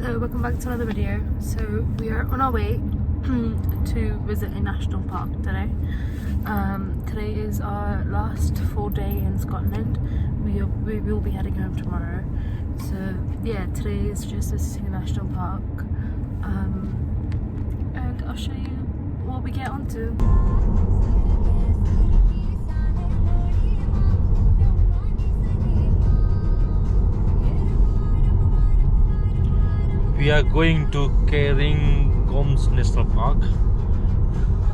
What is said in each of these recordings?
Hello, welcome back to another video. So we are on our way to visit a national park today. Today is our last full day in Scotland. We will be heading home tomorrow. So yeah, today is just visiting a national park. And I'll show you what we get onto. We are going to Cairngorms National Park.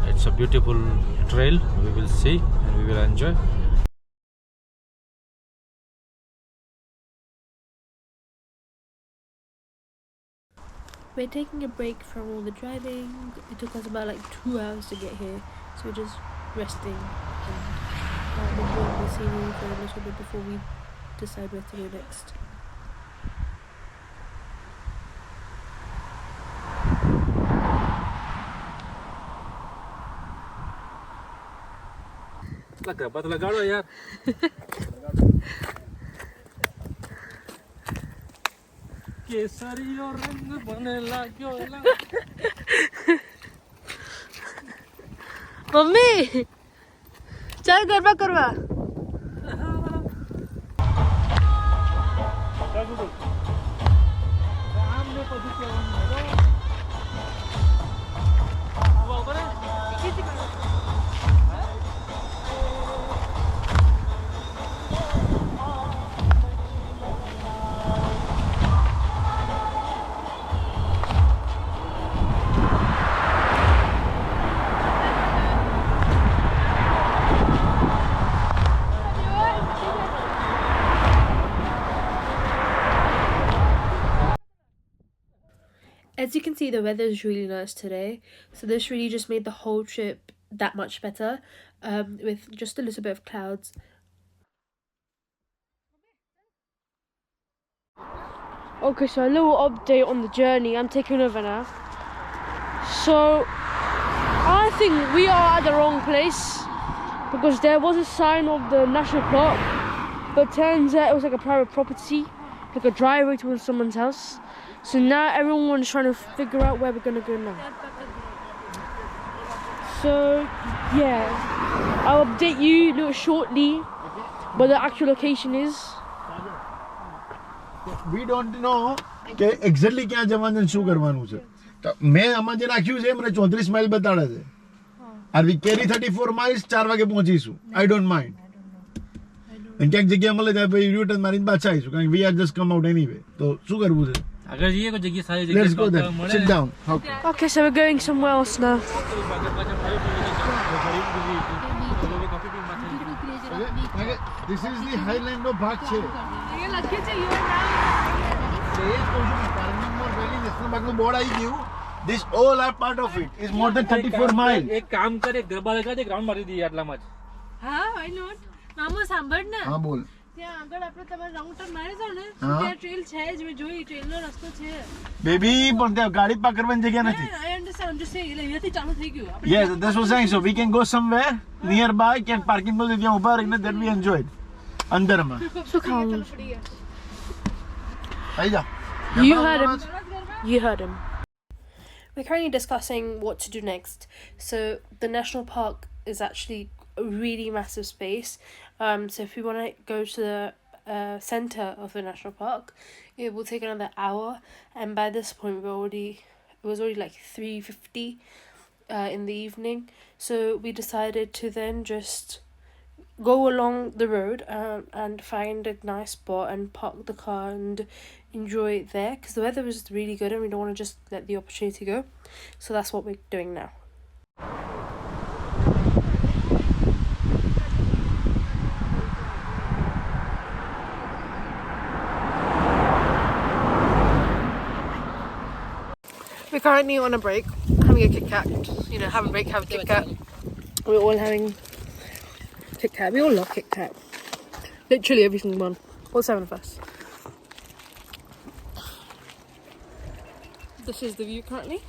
It's a beautiful trail. We will see and we will enjoy. We're taking a break from all the driving. It took us about like 2 hours to get here, so we're just resting and enjoying the scenery for a little bit before we decide where to go next. लगा लो यार केसरी और रंग बने लाग्यो mummy चल गरबा करवा As you can see, the weather is really nice today, so this really just made the whole trip that much better, with just a little bit of clouds. Okay, so a little update on the journey. I'm taking over now. So I think we are at the wrong place because there was a sign of the national park, but turns out it was like a private property, like a driveway towards someone's house. So now everyone's trying to figure out where we're gonna go now. So yeah, I'll update you shortly where the actual location is. We don't know કે exactly ક્યાં જવાનું શું કરવાનું છે. તો મેં આમાં જે રાખ્યું છે મને 34 માઇલ બતાડે છે. Are we carry 34 miles 4 વાગે પહોંચીશું. I don't mind. અને ક્યાંક જગ્યા મળે ત્યાં પછી રિટર્ન મારીને પાછા આવીશું કારણ કે we are just come out anyway. તો શું કરવું છે? अगर ये कोई जगह सारी जगह Let's go then. Sit down. Okay, so we're going somewhere else now. This is the Highland of Park છે. બોર્ડ આવી ગયું. This all are part of it. Is more than 34 miles. एक काम करे गरबा लगा दे ग्राउंड मारी दी આટલામાં જ. હા, why not? મામો સાંભળ ને. હા બોલ. ત્યાં આગળ આપણે તમારે રાઉન્ડ ટર્ન મારી જાવ ને ત્યાં ટ્રેલ છે જ મેં જોઈ ટ્રેલનો રસ્તો છે બેબી પણ ત્યાં ગાડી પાર્ક કરવાની જગ્યા નથી. I understand, just saying એટલે અહીંયાથી ચાલુ થઈ ગયું. Yes, that's what I'm saying. So we can go somewhere nearby, can parking બોલ ત્યાં ઊભા રહીને then we enjoy it. અંદરમાં. શું ખાવું? આવી જા. You heard him. You heard him. We're currently discussing what to do next. So the national park is actually a really massive space. So if we want to go to the center of the national park, it will take another hour. And by this point, it was already like 3:50 in the evening. So we decided to then just go along the road and find a nice spot and park the car and enjoy it there because the weather was really good and we don't want to just let the opportunity go. So that's what we're doing now. We're currently on a break, having a Kit Kat. You know, have a break, have a Kit Kat. We're all having Kit Kat. We all love Kit Kat. Literally every single one. All 7 of us. This is the view currently.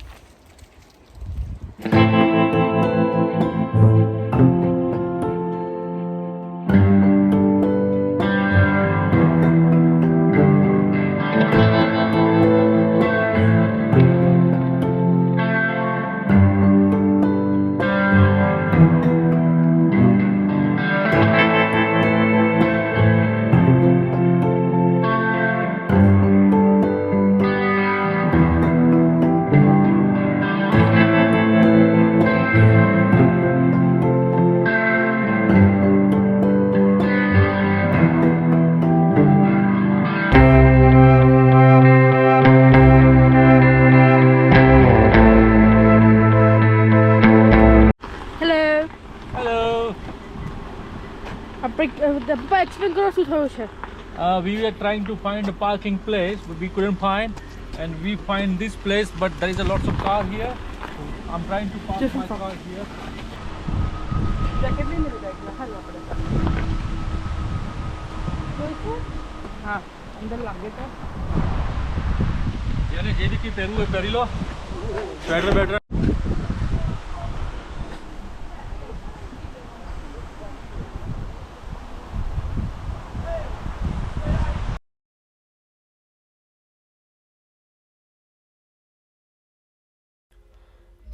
explain करो શું થયું છે. We were trying to find a parking place, but we couldn't find. And we find this place, but there is a lots of car here. So I'm trying to park my car here. हाँ अंदर लागे तो यानी जेबी की पेरू है पेरी लो बैटर बैटर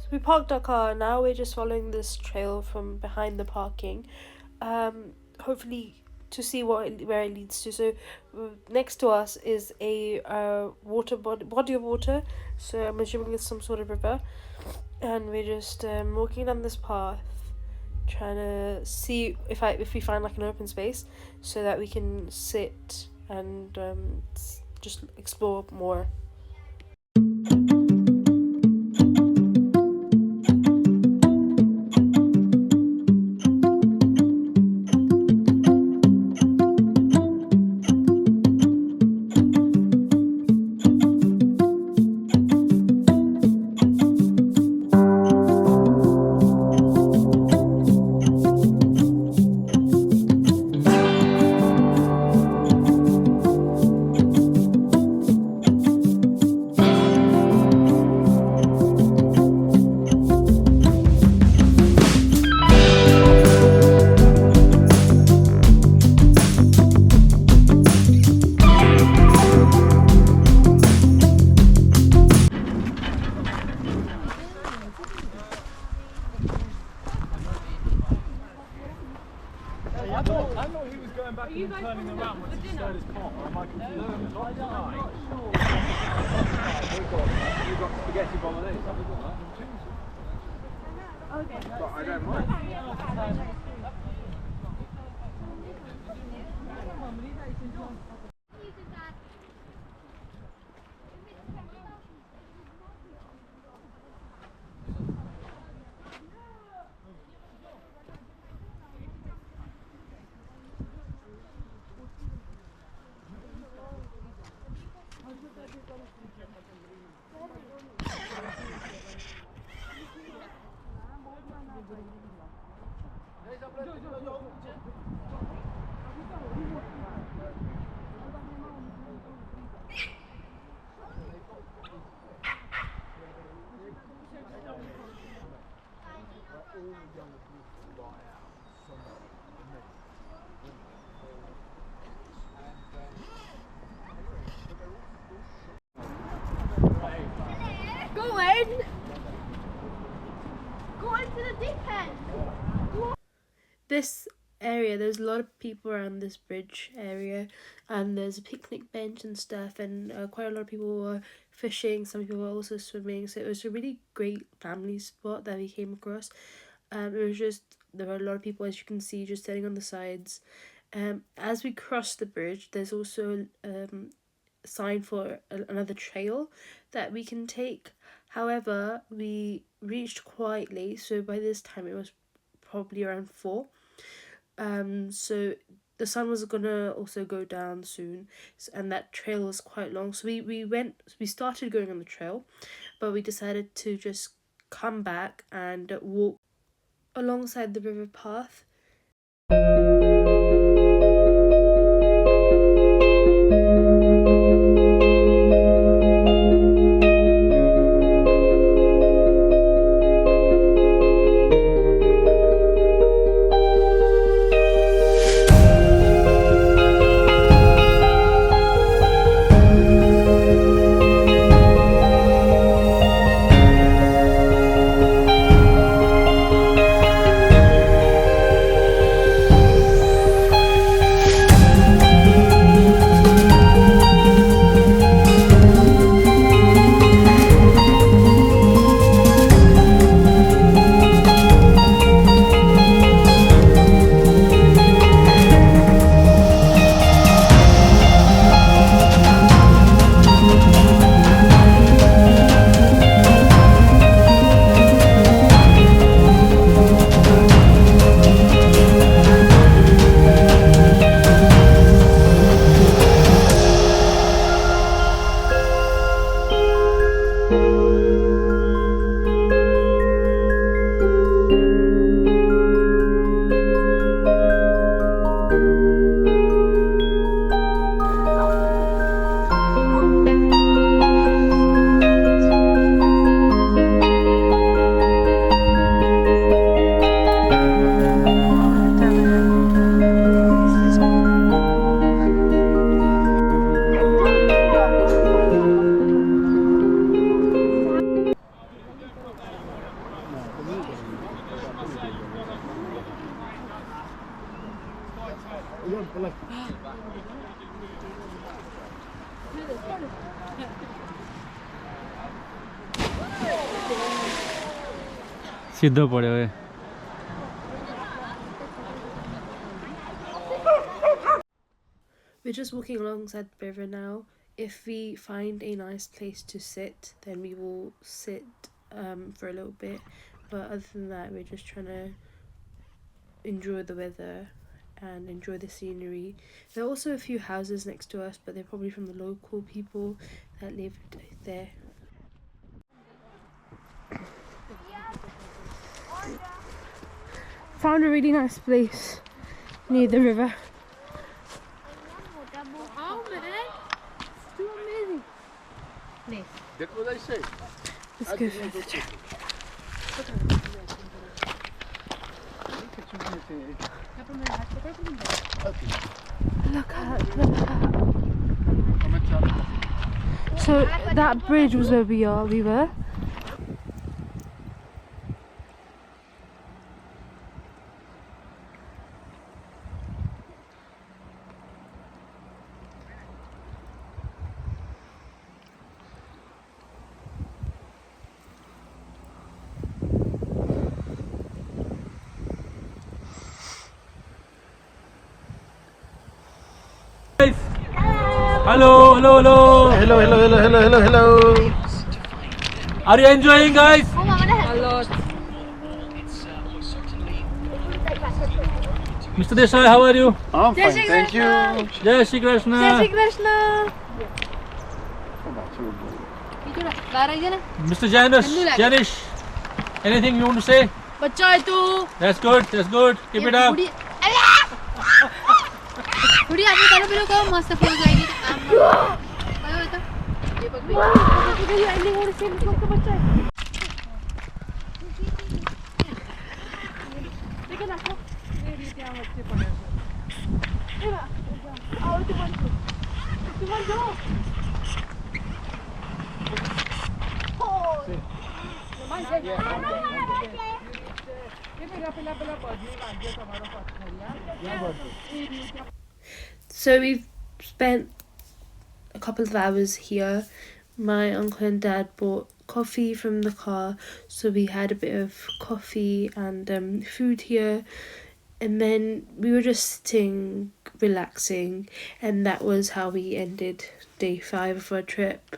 So we parked our car. Now we're just following this trail from behind the parking, hopefully to see where it leads to. So next to us is a body of water. So I'm assuming it's some sort of river, and we're just walking down this path, trying to see if we find like an open space, so that we can sit and just explore more. I know he was going back and turning around once he started his car. Am I confused? You've got spaghetti bolognese, haven't you? Okay. But I don't mind. Go into the deep end. This area, there's a lot of people around this bridge area, and there's a picnic bench and stuff, and quite a lot of people were fishing. Some people were also swimming, so it was a really great family spot that we came across. It was just, there were a lot of people, as you can see, just sitting on the sides. As we crossed the bridge, there's also a sign for another trail that we can take. However, we reached quite late, so by this time it was probably around 4. So the sun was gonna also go down soon, and that trail was quite long. So we started going on the trail, but we decided to just come back and walk alongside the river path. सीधा पड़े हुए. We're just walking alongside the river now. If we find a nice place to sit, then we will sit for a little bit. But other than that, we're just trying to enjoy the weather and enjoy the scenery. There are also a few houses next to us, but they're probably from the local people that lived there. Found a really nice place near the river. Oh man, it's too amazing. Nice. That was I say. Let's go further. Look at that. So that bridge was where we were. Hello, hello, hello. Hello, hello, hello, hello, hello, hello. Are you enjoying, guys? Mr. Desai, how are you? I'm fine, thank you. Jai Shri Krishna. Mr. Janish, anything you want to say? That's good, that's good. Keep it up. थोड़ी आगे करो फिर को मस्त flow जाएगी ये ending और same का बच्चा है देखो ना ये क्या बच्चे पड़े हैं ना आओ तुम जाओ So we've spent a couple of hours here. My uncle and dad bought coffee from the car, so we had a bit of coffee and food here, and then we were just sitting relaxing, and that was how we ended day 5 of our trip.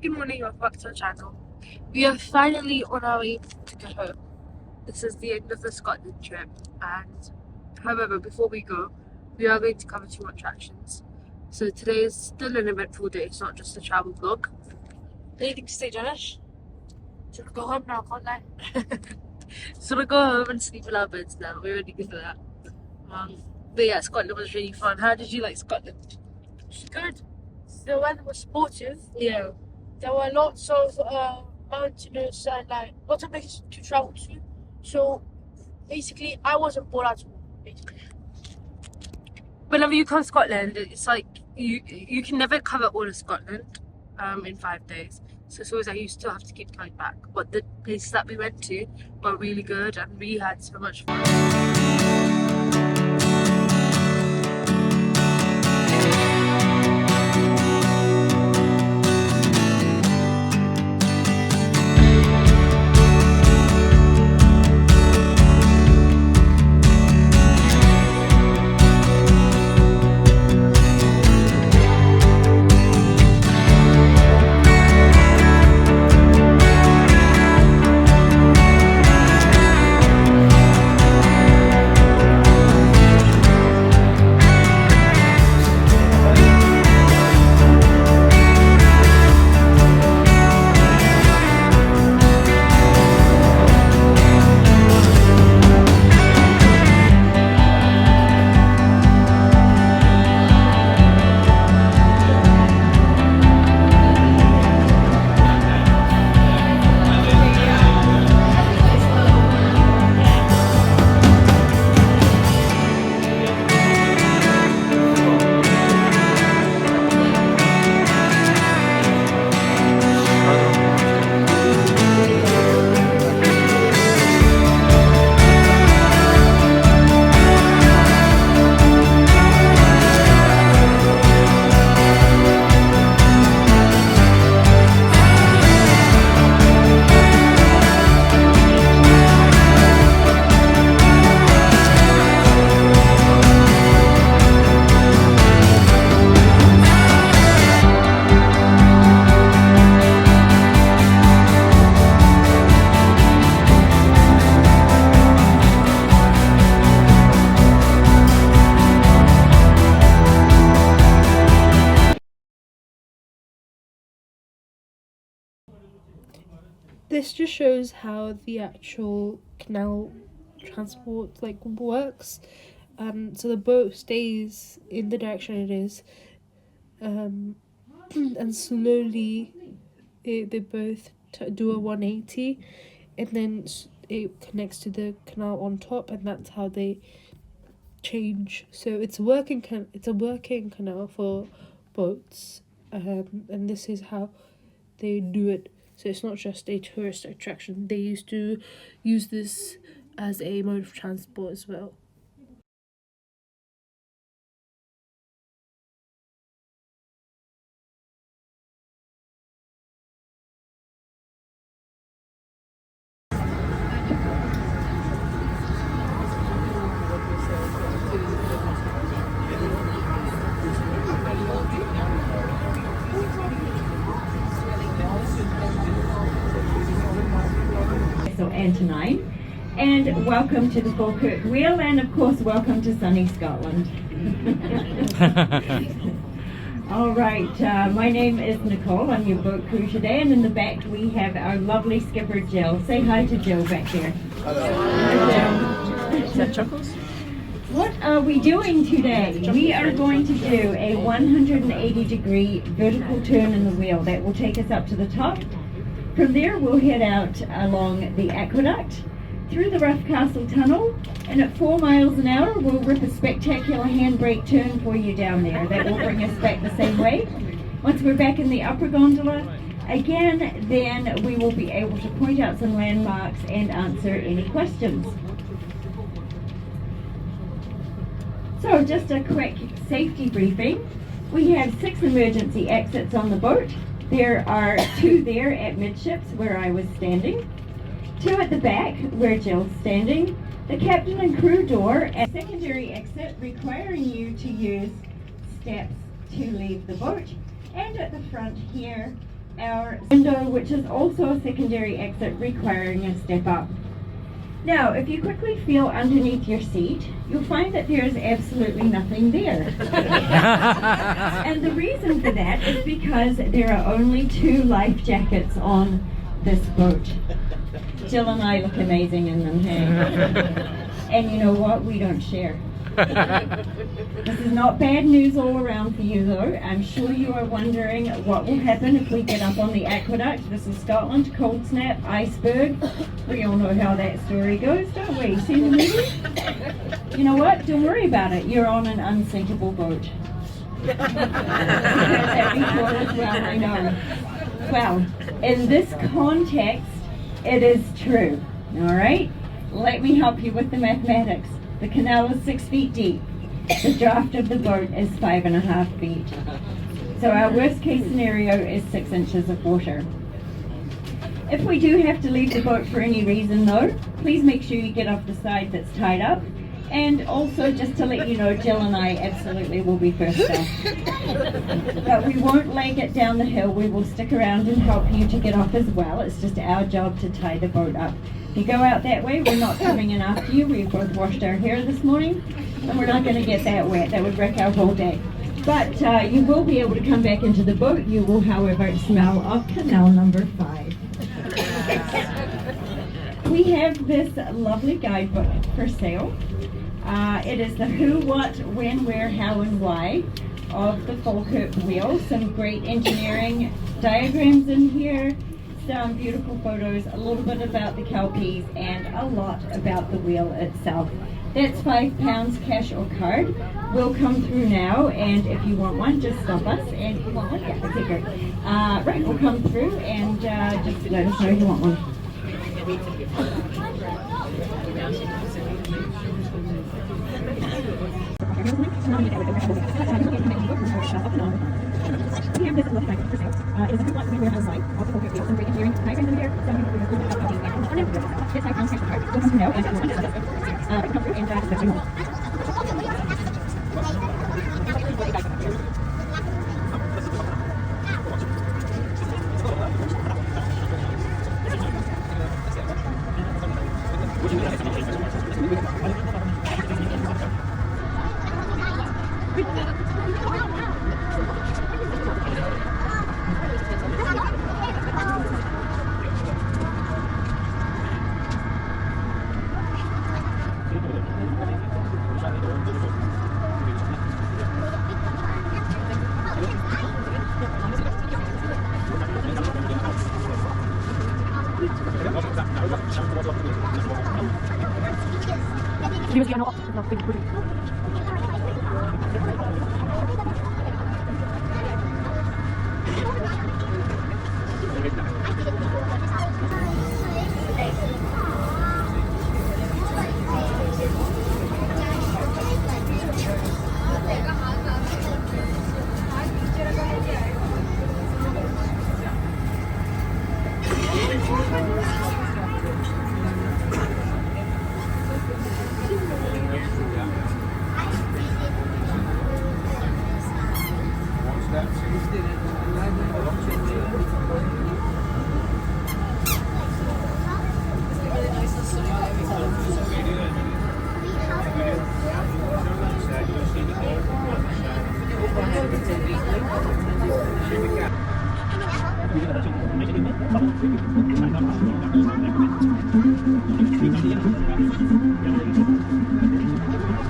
Good morning, welcome back to our channel. We are finally on our way to go home. This is the end of the Scotland trip, and however, before we go, we are going to cover 2 attractions. So today is still an eventful day, it's not just a travel vlog. Anything to say, Janish? Should we go home now, can't I? So we'll go home and sleep in our beds now, we're ready for that. But yeah, Scotland was really fun. How did you like Scotland? It's good. The weather was supportive. Yeah. There were lots of mountainous and like lots of places to travel to. So basically, I wasn't bored at all. Basically. Whenever you come to Scotland, it's like you can never cover all of Scotland in 5 days. So it's always like you still have to keep coming back. But the places that we went to were really good and we had so much fun. this just shows how the actual canal transport works. So the boat stays in the direction it is, and slowly they both do a 180, and then it connects to the canal on top, and that's how they change. So it's a working canal for boats, and this is how they do it. So it's not just a tourist attraction. They used to use this as a mode of transport as well. So Antonine, and welcome to the Falkirk Wheel, and of course welcome to sunny Scotland. All right, my name is Nicole. I'm your boat crew today, and in the back we have our lovely skipper Jill. Say hi to Jill back there. Hello. Is that Chuckles? What are we doing today? We are going to do a 180-degree vertical turn in the wheel that will take us up to the top. From there, we'll head out along the aqueduct, through the Rough Castle Tunnel, and at 4 miles an hour, we'll rip a spectacular handbrake turn for you down there. That will bring us back the same way. Once we're back in the upper gondola, again, then we will be able to point out some landmarks and answer any questions. So, just a quick safety briefing. We have 6 emergency exits on the boat. There are 2 there at midships where I was standing, 2 at the back where Jill's standing, the captain and crew door, and secondary exit requiring you to use steps to leave the boat, and at the front here our window, which is also a secondary exit requiring a step up. Now, if you quickly feel underneath your seat, you'll find that there is absolutely nothing there. And the reason for that is because there are only 2 life jackets on this boat. Jill and I look amazing in them, hey? And you know what? We don't share. This is not bad news all around for you, though. I'm sure you are wondering what will happen if we get up on the aqueduct. This is Scotland, cold snap, iceberg. We all know how that story goes, don't we? See the movie? You know what? Don't worry about it. You're on an unsinkable boat. I've had that before as well, I know. Well, in this context, it is true. All right? Let me help you with the mathematics. The canal is 6 feet deep. The draft of the boat is 5.5 feet. So our worst case scenario is 6 inches of water. If we do have to leave the boat for any reason though, please make sure you get off the side that's tied up. And also, just to let you know, Jill and I absolutely will be first off. But we won't leg it down the hill. We will stick around and help you to get off as well. It's just our job to tie the boat up. If you go out that way, we're not coming in after you. We've both washed our hair this morning, and we're not going to get that wet. That would wreck our whole day. But you will be able to come back into the boat. You will, however, smell of canal number 5. We have this lovely guidebook for sale. It is the who, what, when, where, how, and why of the Falkirk Wheel. Some great engineering diagrams in here, some beautiful photos, a little bit about the kelpies, and a lot about the wheel itself. That's £5 cash or card. We'll come through now, and if you want one, just stop us. And if you want one, yeah, okay, great. Right, we'll come through and just let us know if you want one. We have this little bag for sale. It is a complete warehouse site of the Falkirk Wheel. Some great engineering diagrams in here. Some people who are good at and it's £5 cash card. We'll come through now and come through and just let you know.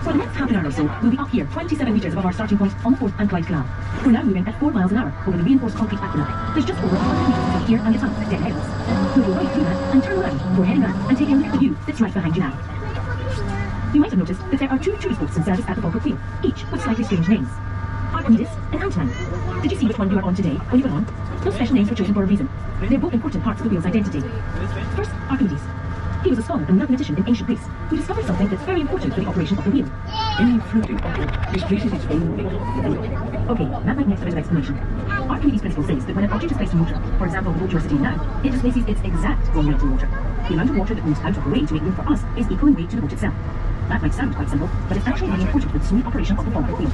For the next half an hour or so, we'll be up here 27 metres above our starting point on the 4th and Clyde Canal. We're now moving at 4 miles an hour over the reinforced concrete aqueduct. There's just over 100 metres between here and the tunnel, dead ahead of us. We'll go right through that and turn around before heading back and taking a look at the view that's right behind you now. You might have noticed that there are 2 tourist boats in service at the Falkirk Wheel, each with slightly strange names. Archimedes and Antman. Did you see which one you were on today when you were on? Those special names were chosen for a reason. They're both important parts of the wheel's identity. First, Archimedes. He was a scholar and mathematician in ancient Greece who discovered something that's very important for the operation of the wheel. Any floating object displaces its own weight. Okay, that might make a bit of explanation. Archimedes' principle says that when an object is placed in water, for example the boat you're sitting in now, it displaces its exact volume in water. The amount of water that moves out of the way to make room for us is equal in weight to the boat itself. That might sound quite simple, but it's actually really important for the smooth operation of the Falkirk Wheel.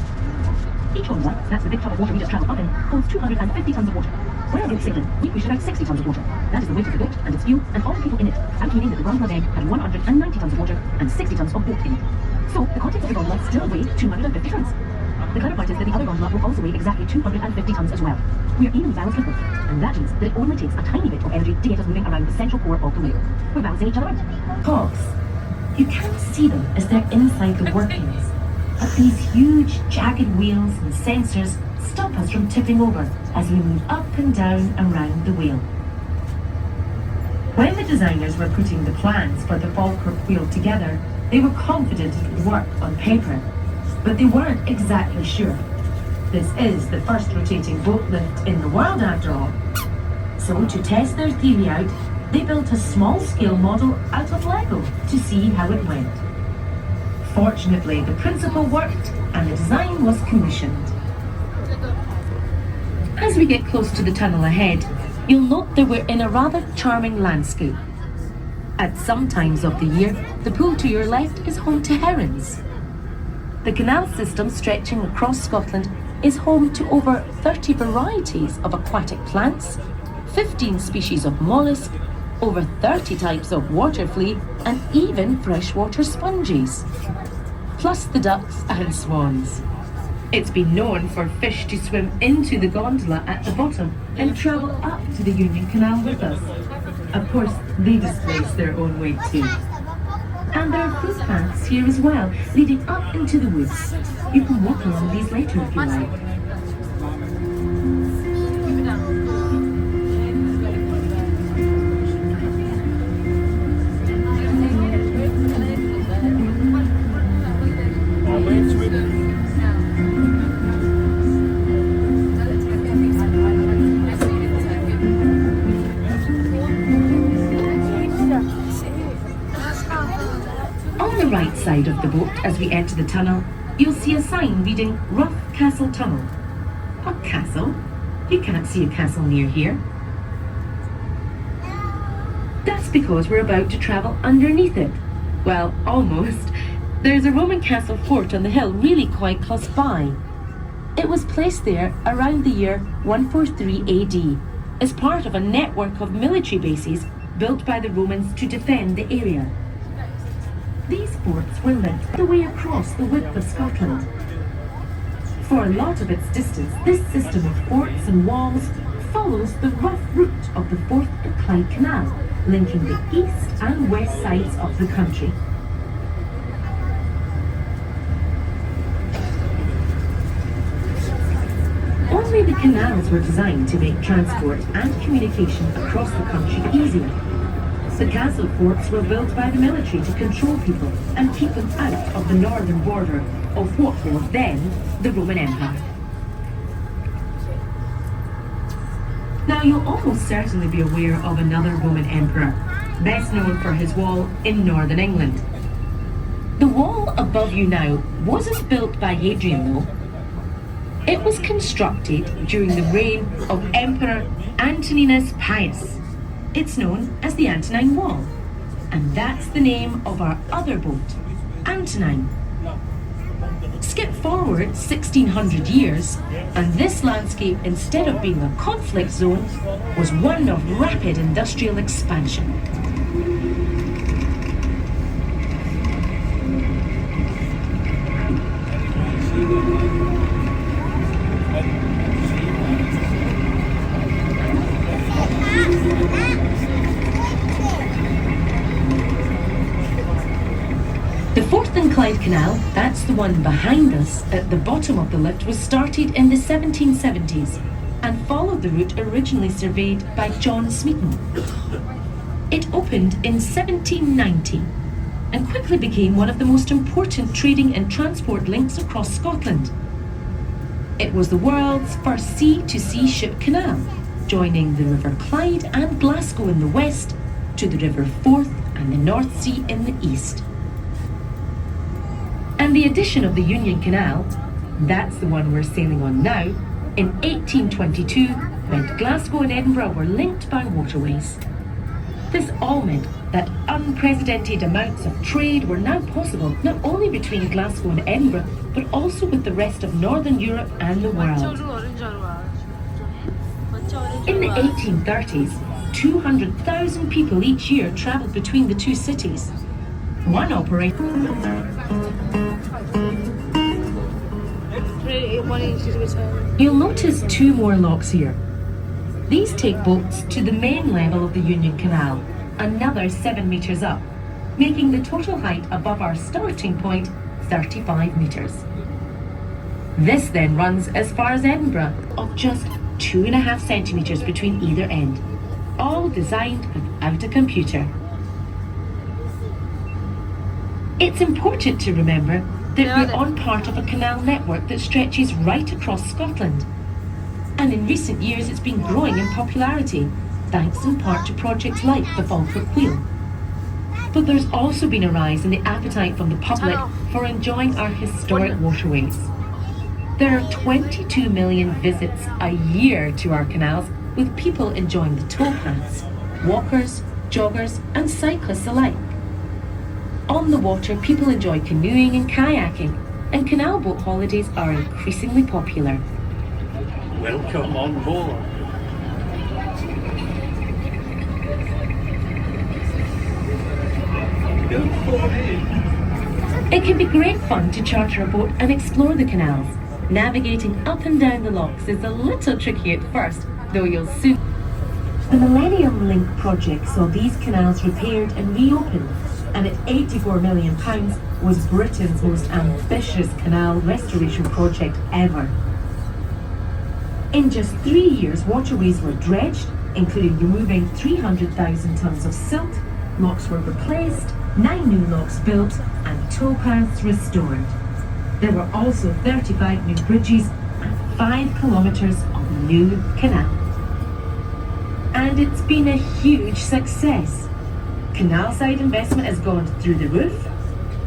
Each gondola, that's the big tub of water we just travelled up in, holds 250 tonnes of water. Whereas in Sailing, we pushed about 60 tonnes of water. That is the weight of the boat and its fuel and all the people in it, out meaning that the gondola then had 190 tonnes of water and 60 tonnes of boat in it. So the contents of the gondola still weigh 250 tonnes. The clever part is that the other gondola will also weigh exactly 250 tonnes as well. We are evenly balanced with them, and that means that it only takes a tiny bit of energy to get us moving around the central core of the wheel. We're balancing each other out. Cogs. You can't see them as they're inside the workings, but these huge jagged wheels and sensors stop us from tipping over as we move up and down around the wheel. When the designers were putting the plans for the Falkirk Wheel together, they were confident it would work on paper, but they weren't exactly sure. This is the first rotating boat lift in the world after all. So to test their theory out, they built a small-scale model out of Lego to see how it went. Fortunately, the principle worked and the design was commissioned. As we get close to the tunnel ahead, you'll note that we're in a rather charming landscape. At some times of the year, the pool to your left is home to herons. The canal system stretching across Scotland is home to over 30 varieties of aquatic plants, 15 species of mollusk, over 30 types of water flea, and even freshwater sponges. Plus the ducks and swans. It's been known for fish to swim into the gondola at the bottom and travel up to the Union Canal with us. Of course, they displace their own weight too. And there are footpaths here as well, leading up into the woods. You can walk along these later if you like. Right side of the boat as we enter the tunnel, you'll see a sign reading Rough Castle Tunnel. A castle? You can't see a castle near here. That's because we're about to travel underneath it. Well, almost. There's a Roman castle fort on the hill really quite close by. It was placed there around the year 143 AD as part of a network of military bases built by the Romans to defend the area. These forts were linked the way across the width of Scotland. For a lot of its distance, this system of forts and walls follows the rough route of the Forth and Clyde Canal, linking the east and west sides of the country. Only the canals were designed to make transport and communication across the country easier. The castle forts were built by the military to control people and keep them out of the northern border of what was then the Roman Empire. Now, you'll almost certainly be aware of another Roman emperor, best known for his wall in northern England. The wall above you now wasn't built by Hadrian, though. It was constructed during the reign of Emperor Antoninus Pius. It's known as the Antonine Wall, and that's the name of our other boat, Antonine. Skip forward 1600 years, and this landscape, instead of being a conflict zone, was one of rapid industrial expansion. The Forth and Clyde Canal, that's the one behind us at the bottom of the lift, was started in the 1770s and followed the route originally surveyed by John Smeaton. It opened in 1790 and quickly became one of the most important trading and transport links across Scotland. It was the world's first sea-to-sea ship canal, joining the River Clyde and Glasgow in the west to the River Forth and the North Sea in the east. And the addition of the Union Canal, that's the one we're sailing on now, in 1822 meant Glasgow and Edinburgh were linked by waterways. This all meant that unprecedented amounts of trade were now possible not only between Glasgow and Edinburgh, but also with the rest of Northern Europe and the world. In the 1830s, 200,000 people each year travelled between the two cities. One operator... You'll notice two more locks here. These take boats to the main level of the Union Canal, another 7 metres up, making the total height above our starting point 35 metres. This then runs as far as Edinburgh, of just 2.5 centimetres between either end, all designed without a computer. It's important to remember that we're on part of a canal network that stretches right across Scotland. And in recent years it's been growing in popularity, thanks in part to projects like the Falkirk Wheel. But there's also been a rise in the appetite from the public for enjoying our historic waterways. There are 22 million visits a year to our canals, with people enjoying the towpaths, walkers, joggers and cyclists alike. On the water, people enjoy canoeing and kayaking, and canal boat holidays are increasingly popular. Welcome on board. It can be great fun to charter a boat and explore the canals. Navigating up and down the locks is a little tricky at first, though you'll soon... The Millennium Link project saw these canals repaired and reopened, and at £84 million was Britain's most ambitious canal restoration project ever. In just 3 years, waterways were dredged, including removing 300,000 tonnes of silt, locks were replaced, 9 new locks built, and towpaths restored. There were also 35 new bridges and 5 kilometres of new canal. And it's been a huge success. Canal side investment has gone through the roof,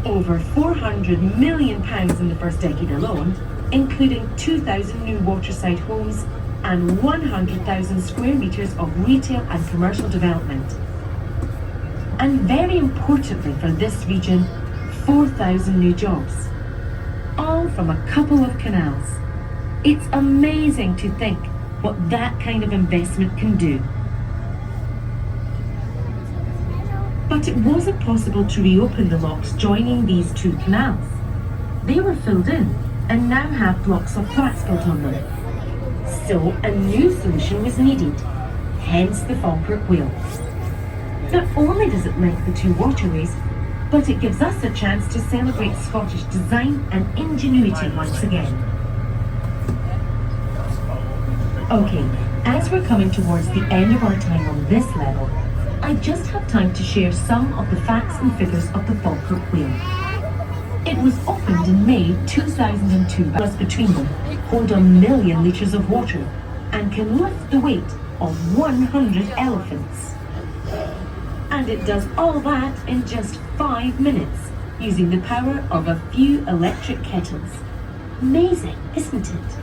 over £400 million in the first decade alone, including 2,000 new waterside homes and 100,000 square metres of retail and commercial development. And very importantly for this region, 4,000 new jobs, all from a couple of canals. It's amazing to think what that kind of investment can do. But it wasn't possible to reopen the locks joining these two canals. They were filled in and now have blocks of flats built on them. So a new solution was needed, hence the Falkirk Wheel. Not only does it link the two waterways, but it gives us a chance to celebrate Scottish design and ingenuity once again. Okay, as we're coming towards the end of our time on this level, I just have time to share some of the facts and figures of the Falkirk Wheel. It was opened in May 2002. Plus between them hold 1 million litres of water and can lift the weight of 100 elephants. And it does all that in just 5 minutes, using the power of a few electric kettles. Amazing, isn't it?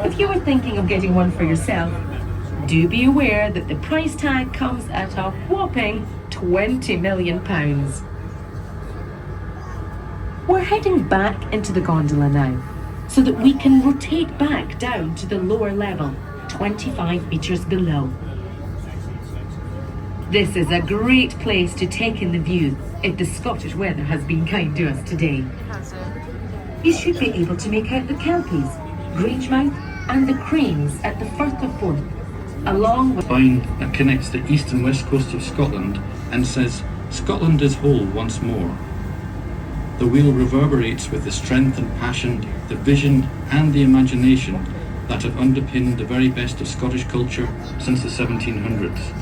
If you were thinking of getting one for yourself, do be aware that the price tag comes at a whopping £20 million. We're heading back into the gondola now, so that we can rotate back down to the lower level, 25 metres below. This is a great place to take in the view if the Scottish weather has been kind to us today. You should be able to make out the kelpies, Grangemouth and the cranes at the Firth of Forth, along with line that connects the east and west coast of Scotland and says, "Scotland is whole once more." The wheel reverberates with the strength and passion, the vision and the imagination that have underpinned the very best of Scottish culture since the 1700s.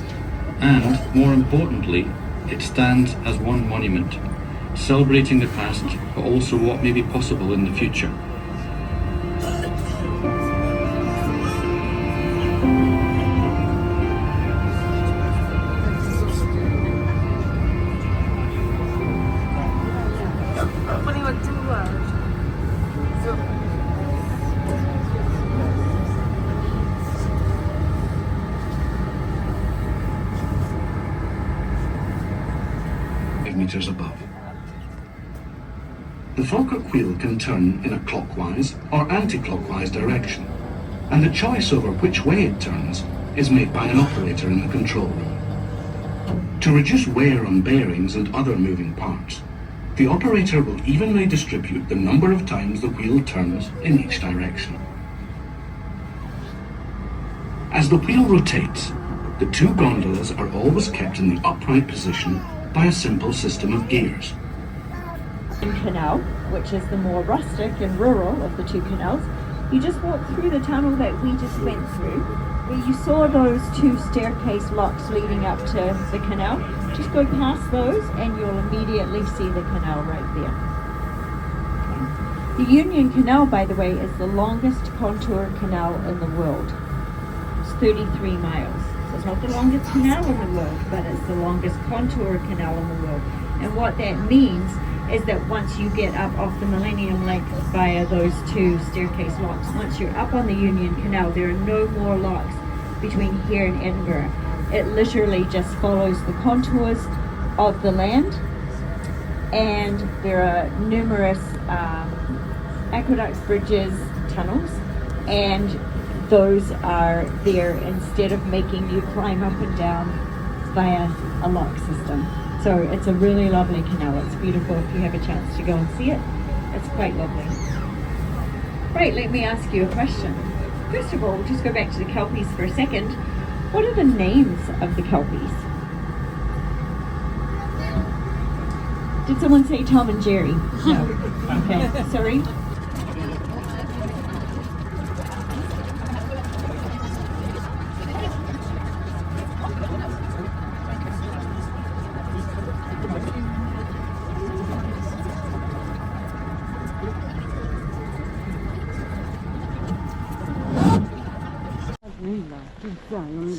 And, more importantly, it stands as one monument, celebrating the past, but also what may be possible in the future. Meters above. The Falkirk Wheel can turn in a clockwise or anti-clockwise direction, and the choice over which way it turns is made by an operator in the control room. To reduce wear on bearings and other moving parts, the operator will evenly distribute the number of times the wheel turns in each direction. As the wheel rotates, the two gondolas are always kept in the upright position by a simple system of gears. Canal, which is the more rustic and rural of the two canals, you just walk through the tunnel that we just went through, where you saw those two staircase locks leading up to the canal. Just go past those and you'll immediately see the canal right there. The Union Canal, by the way, is the longest contour canal in the world. It's 33 miles. So it's not the longest canal in the world, but it's the longest contour canal in the world. And what that means is that once you get up off the Millennium Link via those two staircase locks, once you're up on the Union Canal, there are no more locks between here and Edinburgh. It literally just follows the contours of the land, and there are numerous aqueducts, bridges, tunnels, and those are there instead of making you climb up and down via a lock system. So it's a really lovely canal. It's beautiful if you have a chance to go and see it. It's quite lovely. Right, let me ask you a question. First of all, we'll just go back to the kelpies for a second. What are the names of the kelpies? Did someone say Tom and Jerry? No. Okay, sorry.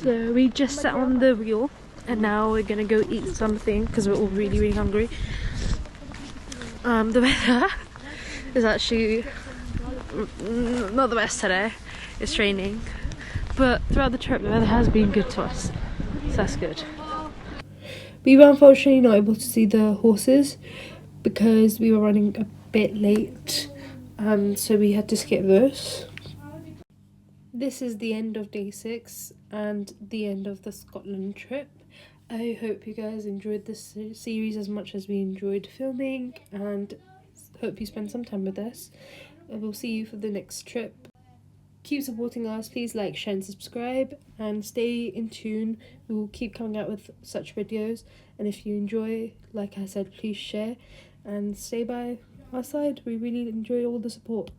So we just sat on the wheel and now we're gonna go eat something because we're all really hungry. The weather is actually not the best today. It's raining, but throughout the trip the weather has been good to us, so that's good. We were unfortunately not able to see the horses because we were running a bit late, so we had to skip those. This is the end of day 6 and the end of the Scotland trip. I hope you guys enjoyed this series as much as we enjoyed filming, and hope you spend some time with us. We'll see you for the next trip. Keep supporting us, please like, share and subscribe, and stay in tune. We will keep coming out with such videos, and if you enjoy, like I said, please share and stay by our side. We really enjoy all the support.